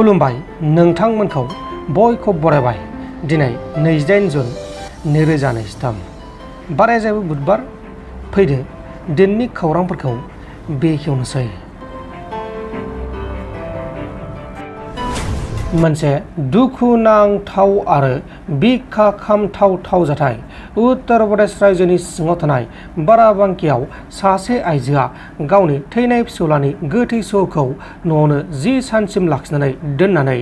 खुलुमबाय नोंथांमोनखौ बयखौ बरायबाय दिनै 28 जुन 2023 बाराय जाबाय बुधबार फैदो दिननि खौरांफोरखौ बेखेवनोसै। मोनसे दुखुनांथाव आरो बिखा खामथाव जाथाय उत्तर प्रदेश रायजोनि सिङाव थानाय बाराबांकीयाव सासे आइजोआ गावनि थैनाय फिसौलानि गोथै सहखौ न'आवनो 10 सानसिम लाखिनानै दोननानै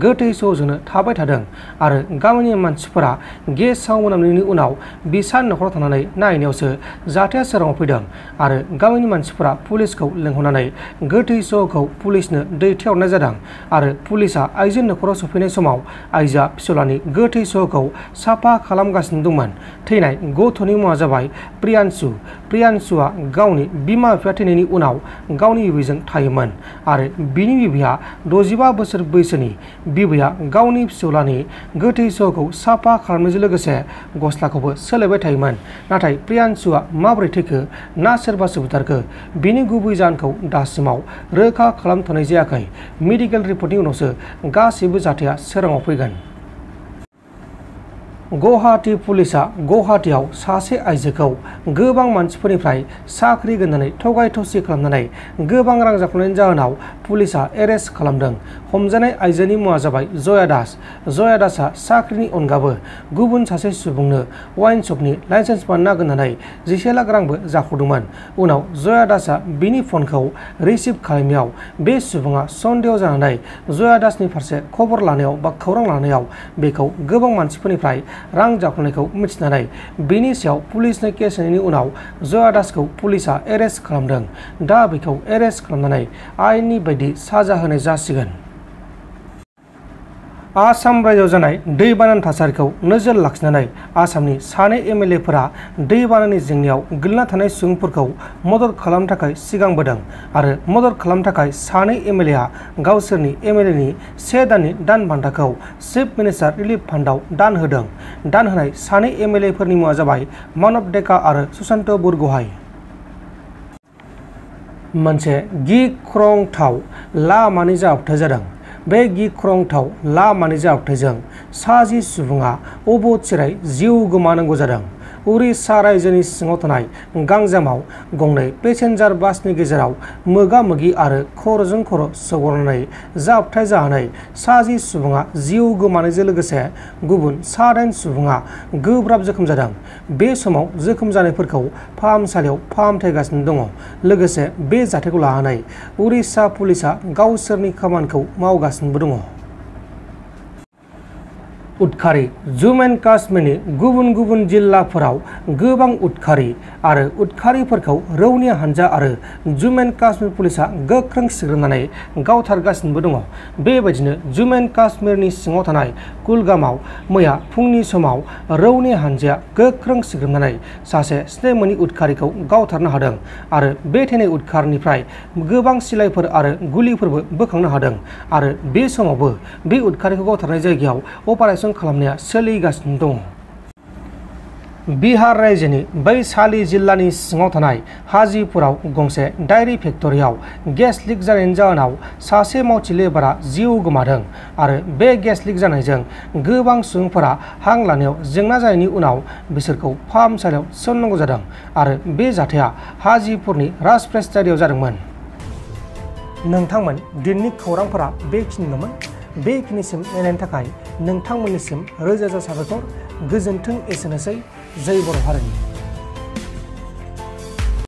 गोथै सहजोंनो थाबाय थादों आरो गामिनि मानसिफोरा गेसाव मोनामनायनि उनाव बिसा न'खराव थांनानै नायनायावसो जाथाया सोराङाव फैदों आरो गामिनि मानसिफोरा पुलिसखौ लेंहरनानै गोथै सहखौ पुलिसनो दैथायहरनाय जादों आरो पुलिसआ आइजो न'खराव सफैनाय समाव आइजोआ फिसौलानि गोथै सहखौ साफा खालामगासिनो दंमोन। थैनाय गथ'नि मुङा जाबाय प्रियांशुआ गावनि बिमा बिफा थैनायनि उनाव गावनि बिबैजों थायोमोन आरो बिनि बिबैया 65 बोसोर बैसोनि। बिबैया गावनि फिसौलानि गोथै सहखौ साफा खालामनायजों लोगोसे गस्लाखौबो सोलायबाय थायोमोन। नाथाय प्रियांशुआ माबोरै थैखो ना सोरबासो बुथारखो बिनि गुबै जाहोनखौ दासिमाव रोखा खालामथ'नाय जायाखै। मेडिकेल रिपर्टनि उनावसो गासैबो जाथाया सोराङाव फैगोन। गुवाहाटी पुलिसआ गुवाहाटीआव सासे आइजोखौ गोबां मानसिफोरनिफ्राय साख्रि गोननानै थगाय थसि खालामनानै गोबां रां जाख्ल'नायनि जाहोनाव पुलिसआ एरेस्ट खालामदों। हमजानाय आइजोनि मुङा जाबाय जया दास। जया दासआ साख्रिनि अनगाबो गुबुन सासे सुबुंनो वाइन शपनि लाइसेन्स बानायना होनानै 11 लाख रांबो जाख्ल'दोंमोन। उनाव जया दासआ बिनि फनखौ रिसिभ खालामनायाव बे सुबुङा सन्देह जानानै जया दासनि फारसे खबर लानायाव बा खौरां लानायाव बेखौ गोबां मानसिफोरनिफ्राय रां जाख्ल'नायखौ मिथिनानै बेनि सायाव पुलिसनो केस होनायनि उनाव जया दासखौ पुलिसआ एरेस्ट खालामदों। दा बेखौ एरेस्ट खालामनानै आयेननि बायदि साजा होनाय जासिगोन। आसाम रायजोआव जानाय दैबानानि थासारिखौ नोजोर लाखिनानै आसामनि सानै एमएलएफोरा दैबानानि जेंनायाव गोग्लैना थानाय सुबुंफोरखौ मदद खालामनो थाखाय सिगांबोदों आरो मदद खालामनो थाखाय सानै एमएलएआ गावसोरनि एमएलएनि 1 दाननि दान बान्थाखौ चिफ मिनिस्टार रिलिफ फान्डआव दान होदों। दान होनाय सानै एमएलएफोरनि मुङा जाबाय मानब डेका आरो सुशान्त बरग'हाइ। मोनसे गिख्रंथाव लामानि जाब्रबथाय जादों। बे गिख्रंथाव लामानि जाब्रबथायजों सा 10 सुबुङा अबथिरायै जिउ गोमानांगौ जादों। उरिष्या रायजोनि सिङाव थानाय गांजामाव गंनै पेसेन्जार बासनि गेजेराव मोगा-मोगि आरो खर'जों खर' सौग्रावनानै जाब्रबथाय जानानै सा 10 सुबुङा जिउ गोमानायजों लोगोसे गुबुन सा 8 सुबुङा गोब्राब जोखोम जादों। बे समाव जोखोम जानायफोरखौ फाहामसालियाव फाहामथाय होगासिनो दङ। लोगोसे बे जाथायखौ लानानै उरिष्या पुलिसआ गावसोरनि खामानिखौ मावगासिनोबो दङ। उदखारि जम्मु एन्ड काश्मीरनि गुबुन गुबुन जिल्लाफोराव गोबां उदखारि आरो उदखारिफोरखौ रौनिया हानजा आरो जम्मु एन्ड काश्मीर पुलिसआ गोख्रों सिग्रोमनानै गावथारगासिनोबो दङ। बेबायदिनो जम्मु एन्ड काश्मीरनि सिङाव थानाय कुलगामाव मैया फुंनि समाव रौनिया हानजाया गोख्रों सिग्रोमनानै सासे सिनाय मोनि उदखारिखौ गावथारनो हादों आरो बे थैनाय उदखारिनिफ्राय गोबां सिलाइफोर आरो गुलिफोरबो बोखांनो हादों आरो बे समावबो बे उदखारिखौ गावथारनाय जायगायाव अपारेसन खालामनाया सोलिगासिनो दङ। बिहार रायजोनि वैशाली जिल्लानि सिङाव थानाय हाजीपुराव गंसे डायरी फेक्टरियाव गेस लिक जानायनि जाहोनाव सासे मावथि लेबारआ जिउ गोमादों आरो बे गेस लिक जानायजों गोबां सुबुंफोरा हां लानायाव जेंना जानायनि उनाव बिसोरखौ फाहामसालियाव थिसननांगौ जादों आरो बे जाथाया हाजीपुरनि राजप्रेसारियाव जादोंमोन। नोंथांमोन दिननि खौरांफोरा बेखिनिल'मोन। बेखिनिसिम नायनायनि थाखाय नोंथांमोननिसिम रोजा रोजा साबायखर। गोजोन्थों। एसेनोसै। जय बर' हारिनि।